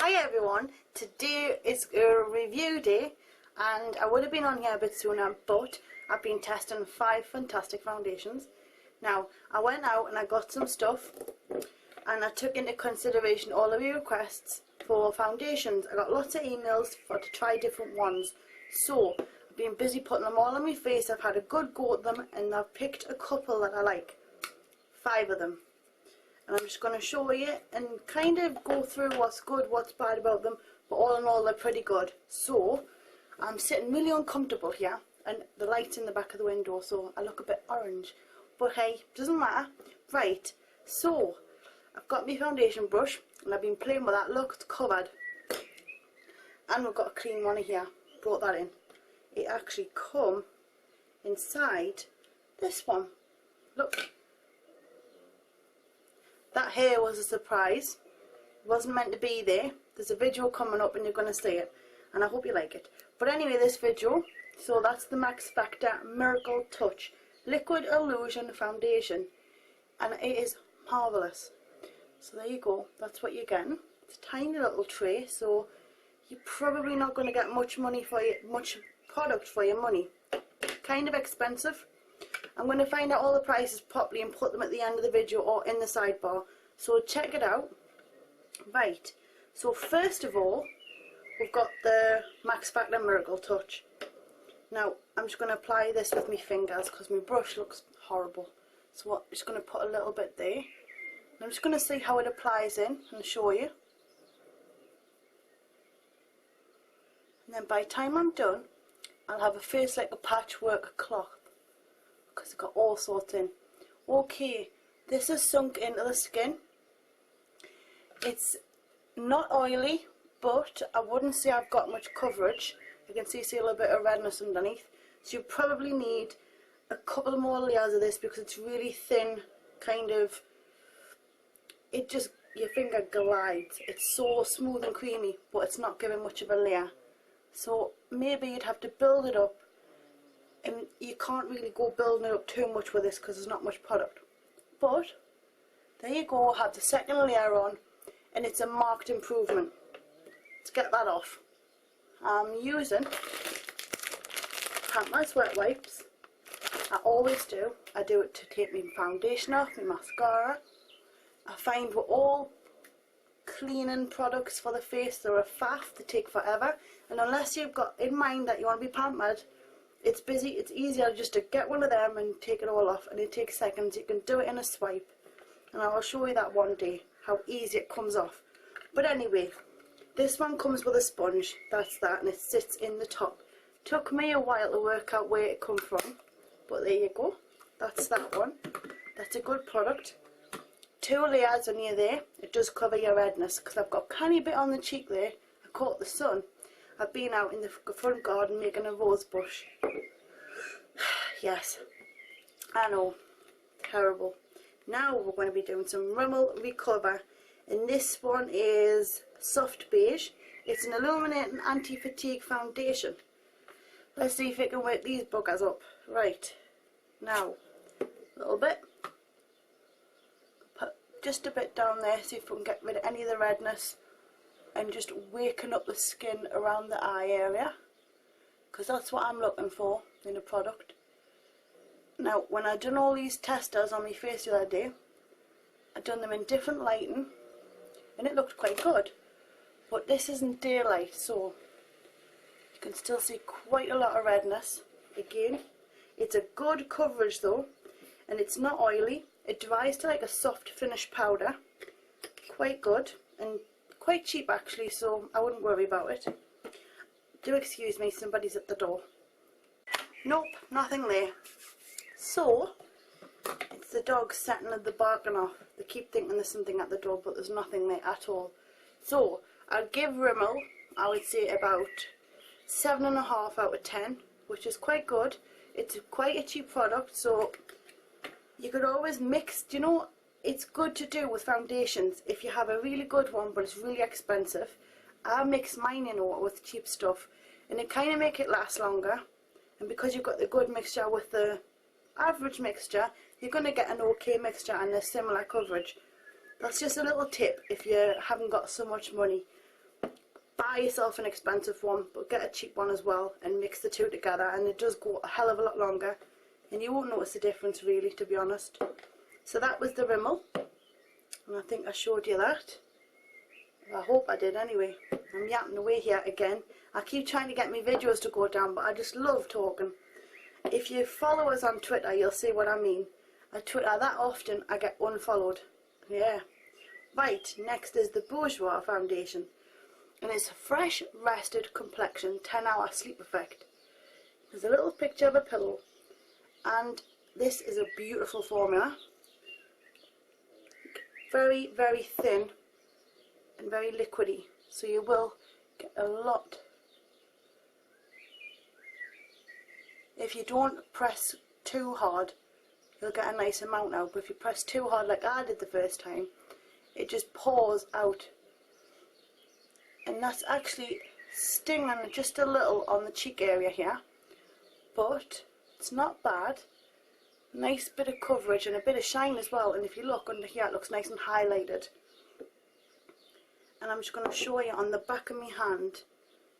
Hi everyone, today is a review day and I would have been on here a bit sooner, but I've been testing 5 fantastic foundations. Now I went out and I got some stuff and I took into consideration all of your requests for foundations. I got lots of emails to try different ones, so I've been busy putting them all on my face. I've had a good go at them and I've picked a couple that I like, 5 of them. And I'm just going to show you and kind of go through what's good, what's bad about them, but all in all they're pretty good. So I'm sitting really uncomfortable here and the light's in the back of the window so I look a bit orange, but hey, doesn't matter. Right, so I've got my foundation brush and I've been playing with that. Look, it's covered, and we've got a clean one here, brought that in. It actually come inside this one, look. That here was a surprise. It wasn't meant to be there. There's a video coming up and you're going to see it. And I hope you like it. But anyway, this video, so that's the Max Factor Miracle Touch Liquid Illusion Foundation. And it is marvellous. So there you go. That's what you're getting. It's a tiny little tray, so you're probably not going to get much product for your money. Kind of expensive. I'm going to find out all the prices properly and put them at the end of the video or in the sidebar, so check it out. Right, so first of all we've got the Max Factor Miracle Touch. Now I'm just going to apply this with my fingers because my brush looks horrible, so I'm just going to put a little bit there. I'm just going to see how it applies in and show you, and then by the time I'm done I'll have a face like a patchwork cloth, because it's got all sorts in. Okay, this is sunk into the skin. It's not oily, but I wouldn't say I've got much coverage. You can see a little bit of redness underneath. So you probably need a couple more layers of this because it's really thin, kind of, it just, your finger glides. It's so smooth and creamy, but it's not giving much of a layer. So maybe you'd have to build it up. And you can't really go building it up too much with this because there's not much product. But there you go, have the second layer on and it's a marked improvement. Let's get that off. I'm using my wet wipes. I always do. I do it to take my foundation off, my mascara. I find with all cleaning products for the face, they're a faff, they take forever, and unless you've got in mind that you want to be pampered, it's easier just to get one of them and take it all off, and it takes seconds. You can do it in a swipe, and I will show you that one day, how easy it comes off. But anyway, this one comes with a sponge, that's that, and it sits in the top. Took me a while to work out where it come from, but there you go, that's that one. That's a good product. 2 layers on you there. It does cover your redness, because I've got a tiny bit on the cheek there. I caught the sun. I've been out in the front garden making a rose bush. Yes, I know, terrible. Now we're going to be doing some Rimmel Recover, and this one is soft beige. It's an illuminating anti-fatigue foundation. Let's see if it can wake these buggers up. Right, now a little bit. Put just a bit down there, see if we can get rid of any of the redness. And just waking up the skin around the eye area, because that's what I'm looking for in a product. Now when I done all these testers on my face the other day, I done them in different lighting and it looked quite good, but this isn't daylight, so you can still see quite a lot of redness. Again, it's a good coverage though, and it's not oily. It dries to like a soft finish powder, quite good and quite cheap actually, so I wouldn't worry about it. Do excuse me, somebody's at the door. Nope, nothing there. So it's the dog setting the barking off. They keep thinking there's something at the door, but there's nothing there at all. So I'd give Rimmel, I would say about 7.5 out of 10, which is quite good. It's quite a cheap product, so you could always mix, you know. It's good to do with foundations if you have a really good one but it's really expensive. I mix mine, you know, with cheap stuff, and it kind of make it last longer. And because you've got the good mixture with the average mixture, you're going to get an okay mixture and a similar coverage. That's just a little tip if you haven't got so much money. buy yourself an expensive one, but get a cheap one as well and mix the two together, and it does go a hell of a lot longer and you won't notice the difference really, to be honest. So that was the Rimmel, and I think I showed you that. I hope I did anyway. I'm yapping away here again. I keep trying to get my videos to go down, but I just love talking. If you follow us on Twitter, you'll see what I mean. I Twitter that often, I get unfollowed. Yeah. Right, next is the Bourjois foundation. And it's fresh, rested complexion, 10-hour sleep effect. There's a little picture of a pillow. And this is a beautiful formula. Very, very thin and very liquidy. So you will get a lot. If you don't press too hard, you'll get a nice amount out. But if you press too hard like I did the first time, it just pours out. And that's actually stinging just a little on the cheek area here. But it's not bad. Nice bit of coverage and a bit of shine as well. And if you look under here, it looks nice and highlighted. And I'm just going to show you on the back of my hand.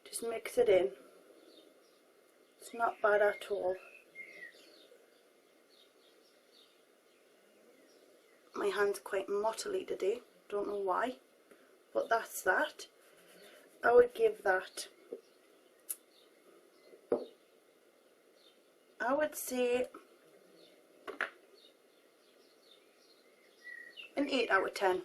Just mix it in. It's not bad at all. My hand's quite mottly today. Don't know why. But that's that. I would give that, I would say, an 8 out of 10.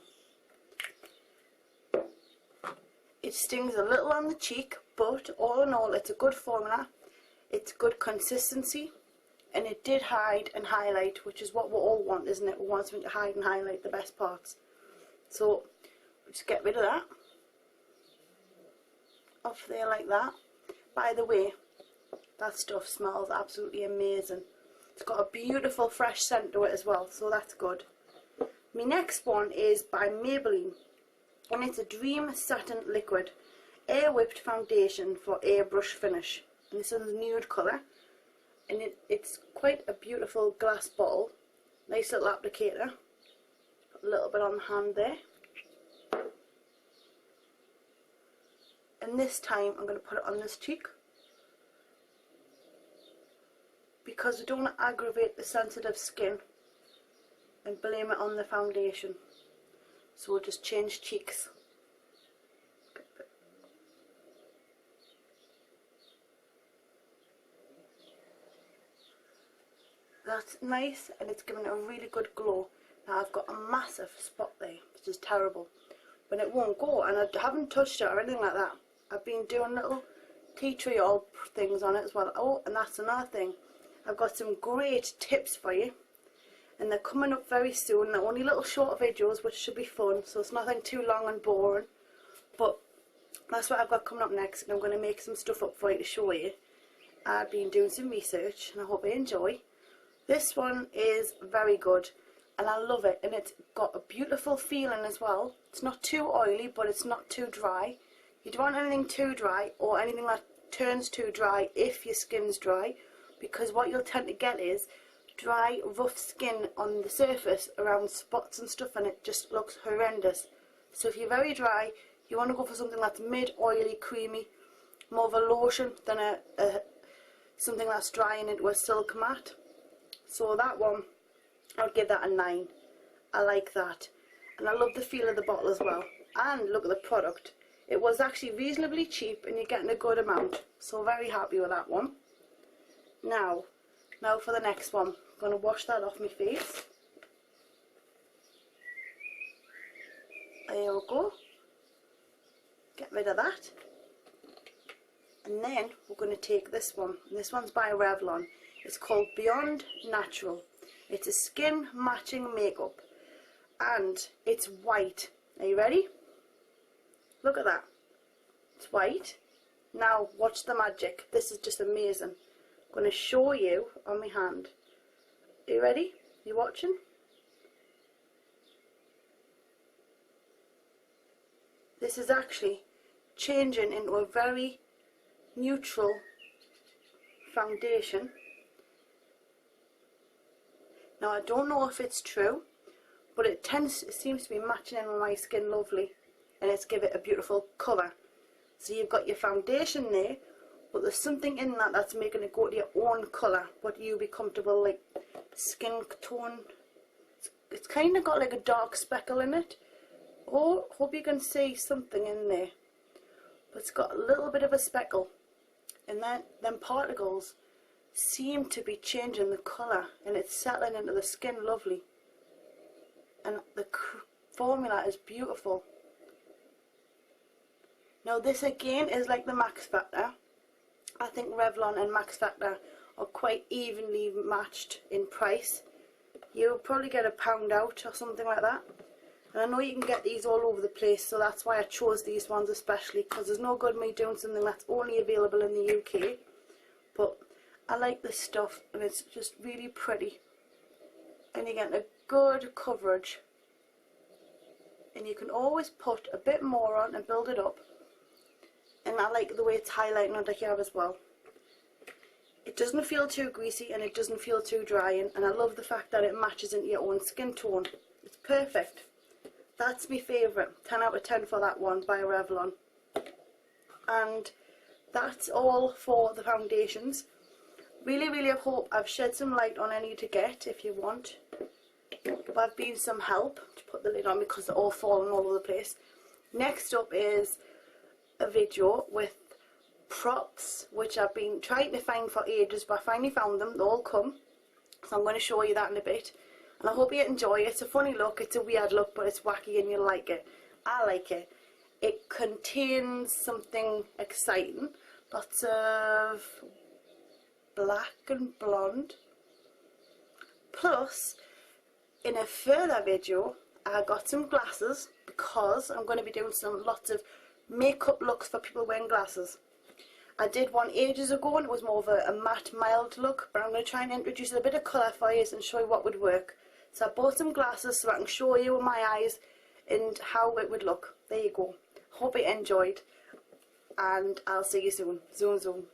It stings a little on the cheek, but all in all it's a good formula, it's good consistency, and it did hide and highlight, which is what we all want, isn't it? We want something to hide and highlight the best parts. So just get rid of that. Off there like that. By the way, that stuff smells absolutely amazing. It's got a beautiful fresh scent to it as well, so that's good. My next one is by Maybelline, and it's a Dream Satin Liquid Air Whipped Foundation for Airbrush Finish. And this one's nude colour, and it's quite a beautiful glass bottle. Nice little applicator. Got a little bit on the hand there. And this time I'm going to put it on this cheek, because we don't want to aggravate the sensitive skin and blame it on the foundation. So we'll just change cheeks. That's nice, and it's giving it a really good glow. Now I've got a massive spot there, which is terrible, but it won't go, and I haven't touched it or anything like that. I've been doing little tea tree oil things on it as well. Oh, and that's another thing. I've got some great tips for you, and they're coming up very soon. They're only little short videos, which should be fun, so it's nothing too long and boring. But that's what I've got coming up next, and I'm going to make some stuff up for you to show you. I've been doing some research, and I hope you enjoy. This one is very good, and I love it, and it's got a beautiful feeling as well. It's not too oily, but it's not too dry. You don't want anything too dry, or anything that turns too dry if your skin's dry, because what you'll tend to get is dry, rough skin on the surface around spots and stuff, and it just looks horrendous. So if you're very dry, you want to go for something that's mid-oily, creamy, more of a lotion than something that's drying into a silk matte. So that one, I'll give that a 9. I like that. And I love the feel of the bottle as well. And look at the product. It was actually reasonably cheap, and you're getting a good amount. So very happy with that one. Now for the next one. I'm going to wash that off my face. There we go. Get rid of that. And then we're going to take this one. And this one's by Revlon. It's called Beyond Natural. It's a skin matching makeup, and it's white. Are you ready? Look at that. It's white. Now watch the magic. This is just amazing. I'm going to show you on my hand. Are you ready? You watching? This is actually changing into a very neutral foundation. Now I don't know if it's true, but it seems to be matching in with my skin lovely, and it's give it a beautiful colour. So you've got your foundation there, but there's something in that that's making it go to your own colour, what you'll be comfortable, like skin tone. It's kind of got like a dark speckle in it. Oh, hope you can see something in there. But it's got a little bit of a speckle. And then them particles seem to be changing the colour, and it's settling into the skin lovely. And the formula is beautiful. Now this again is like the Max Factor. I think Revlon and Max Factor are quite evenly matched in price. You'll probably get £1 out or something like that. And I know you can get these all over the place, so that's why I chose these ones especially, because there's no good me doing something that's only available in the UK. But I like this stuff, and it's just really pretty. And you get a good coverage. And you can always put a bit more on and build it up. And I like the way it's highlighting under here as well. It doesn't feel too greasy and it doesn't feel too drying, and I love the fact that it matches into your own skin tone. It's perfect. That's my favourite. 10 out of 10 for that one by Revlon. And that's all for the foundations. Really hope I've shed some light on any to get if you want. If I've been some help to put the lid on because they're all falling all over the place. Next up is a video with props which I've been trying to find for ages, but I finally found them. They all come, so I'm going to show you that in a bit, and I hope you enjoy it. It's a funny look, it's a weird look, but it's wacky and you'll like it. I like it. It contains something exciting, lots of black and blonde, plus in a further video I got some glasses, because I'm going to be doing lots of makeup looks for people wearing glasses. I did one ages ago and it was more of a matte mild look, but I'm going to try and introduce a bit of colour for you and show you what would work. So I bought some glasses so I can show you with my eyes and how it would look. There you go. Hope you enjoyed, and I'll see you soon. Zoom zoom.